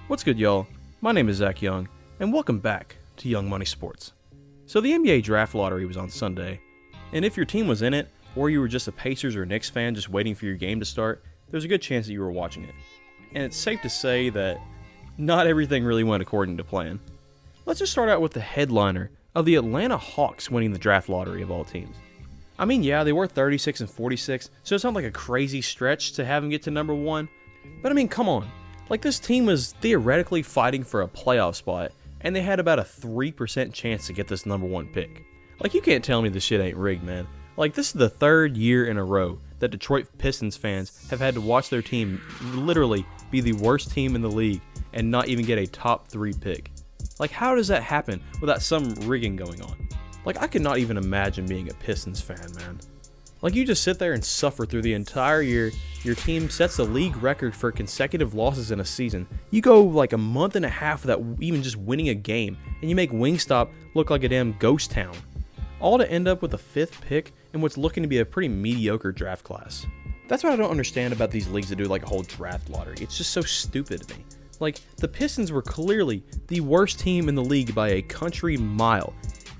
What's good, y'all? My name is Zach Young, and welcome back to Young Money Sports. So the NBA Draft Lottery was on Sunday, and if your team was in it, or you were just a Pacers or Knicks fan just waiting for your game to start, there's a good chance that you were watching it. And it's safe to say that not everything really went according to plan. Let's just start out with the headliner of the Atlanta Hawks winning the draft lottery of all teams. I mean, yeah, they were 36 and 46, so it's not like a crazy stretch to have them get to number one. But I mean, come on. Like, this team was theoretically fighting for a playoff spot, and they had about a 3% chance to get this number one pick. Like, you can't tell me this shit ain't rigged, man. Like, this is the third year in a row that Detroit Pistons fans have had to watch their team literally be the worst team in the league and not even get a top 3 pick. Like, how does that happen without some rigging going on? Like, I could not even imagine being a Pistons fan, man. Like, you just sit there and suffer through the entire year. Your team sets the league record for consecutive losses in a season. You go like a month and a half without even just winning a game, and you make Wingstop look like a damn ghost town. All to end up with a 5th pick in what's looking to be a pretty mediocre draft class. That's what I don't understand about these leagues that do like a whole draft lottery. It's just so stupid to me. Like, the Pistons were clearly the worst team in the league by a country mile,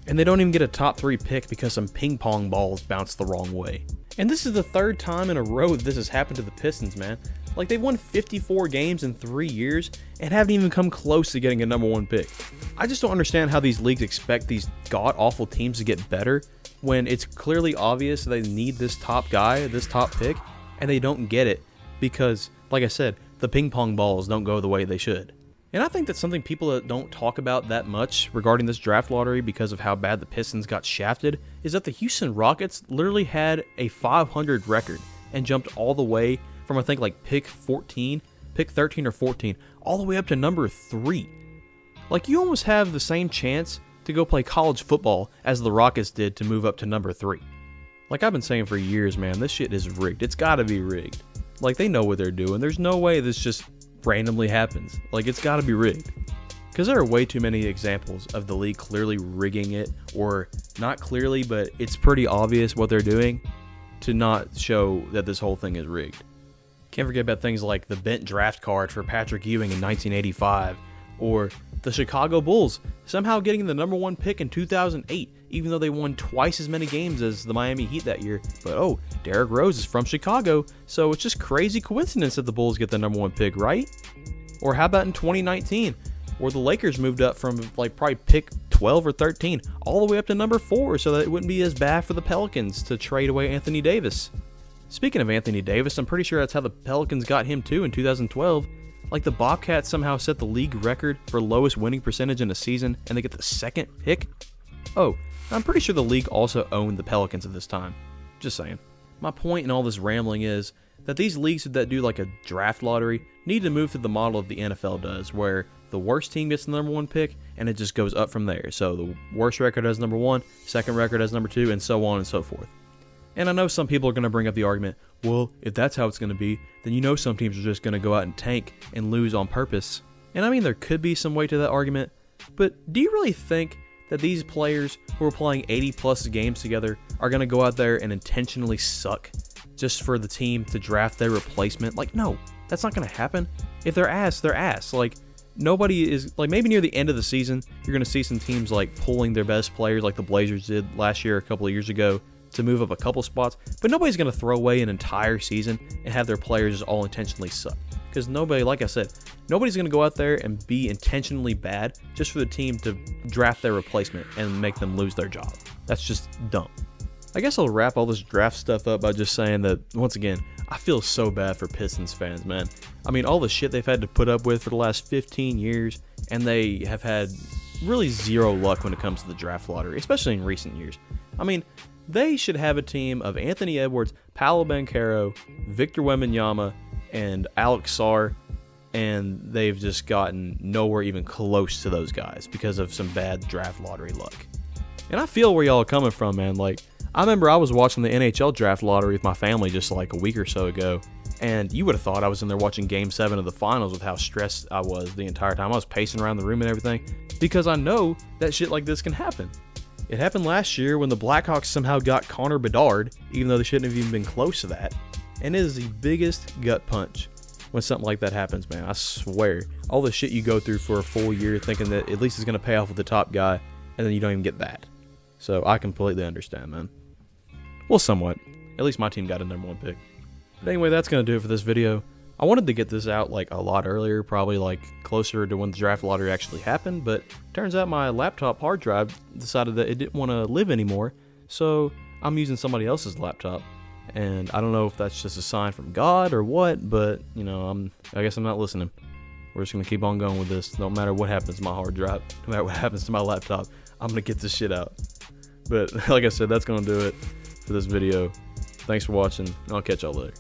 and they don't even get a top 3 pick because some ping pong balls bounced the wrong way. And this is the third time in a row that this has happened to the Pistons, man. Like, they've won 54 games in 3 years and haven't even come close to getting a number one pick. I just don't understand how these leagues expect these god-awful teams to get better when it's clearly obvious they need this top guy, this top pick, and they don't get it because, like I said, the ping pong balls don't go the way they should. And I think that's something people that don't talk about that much regarding this draft lottery because of how bad the Pistons got shafted is that the Houston Rockets literally had a 500 record and jumped all the way from, I think, like pick 13 or 14, all the way up to number 3. Like, you almost have the same chance to go play college football as the Rockets did to move up to number 3. Like, I've been saying for years, man, this shit is rigged. It's gotta be rigged. Like, they know what they're doing. There's no way this just randomly happens. Like, it's gotta be rigged. Because there are way too many examples of the league clearly rigging it, or not clearly, but it's pretty obvious what they're doing to not show that this whole thing is rigged. Can't forget about things like the bent draft card for Patrick Ewing in 1985, or the Chicago Bulls somehow getting the number 1 pick in 2008, even though they won twice as many games as the Miami Heat that year. But oh, Derrick Rose is from Chicago, so it's just crazy coincidence that the Bulls get the number 1 pick, right? Or how about in 2019, where the Lakers moved up from like probably pick 12 or 13 all the way up to number 4 so that it wouldn't be as bad for the Pelicans to trade away Anthony Davis. Speaking of Anthony Davis, I'm pretty sure that's how the Pelicans got him too in 2012. Like, the Bobcats somehow set the league record for lowest winning percentage in a season, and they get the 2nd pick? Oh, I'm pretty sure the league also owned the Pelicans at this time. Just saying. My point in all this rambling is that these leagues that do like a draft lottery need to move to the model of the NFL does, where the worst team gets the number 1 pick, and it just goes up from there. So the worst record has number 1, second record has number 2, and so on and so forth. And I know some people are going to bring up the argument, well, if that's how it's going to be, then you know some teams are just going to go out and tank and lose on purpose. And I mean, there could be some weight to that argument, but do you really think that these players who are playing 80 plus games together are going to go out there and intentionally suck just for the team to draft their replacement? Like, no, that's not going to happen. If they're ass, they're ass. Like, nobody is, like, maybe near the end of the season, you're going to see some teams like pulling their best players like the Blazers did last year, a couple of years ago, to move up a couple spots, but nobody's going to throw away an entire season and have their players just all intentionally suck. Because nobody, like I said, nobody's going to go out there and be intentionally bad just for the team to draft their replacement and make them lose their job. That's just dumb. I guess I'll wrap all this draft stuff up by just saying that, once again, I feel so bad for Pistons fans, man. I mean, all the shit they've had to put up with for the last 15 years, and they have had really zero luck when it comes to the draft lottery, especially in recent years. I mean, they should have a team of Anthony Edwards, Paolo Banchero, Victor Wembanyama, and Alex Sarr, and they've just gotten nowhere even close to those guys because of some bad draft lottery luck. And I feel where y'all are coming from, man. Like, I remember I was watching the NHL draft lottery with my family just like a week or so ago, and you would have thought I was in there watching Game 7 of the finals with how stressed I was the entire time. I was pacing around the room and everything because I know that shit like this can happen. It happened last year when the Blackhawks somehow got Connor Bedard, even though they shouldn't have even been close to that. And it is the biggest gut punch when something like that happens, man. I swear. All the shit you go through for a full year thinking that at least it's going to pay off with the top guy, and then you don't even get that. So I completely understand, man. Well, somewhat. At least my team got a #1 pick. But anyway, that's going to do it for this video. I wanted to get this out like a lot earlier, probably like closer to when the draft lottery actually happened, but turns out my laptop hard drive decided that it didn't want to live anymore, so I'm using somebody else's laptop. And I don't know if that's just a sign from God or what, but, you know, I guess I'm not listening. We're just going to keep on going with this. No matter what happens to my hard drive, no matter what happens to my laptop, I'm going to get this shit out. But like I said, that's going to do it for this video. Thanks for watching, and I'll catch y'all later.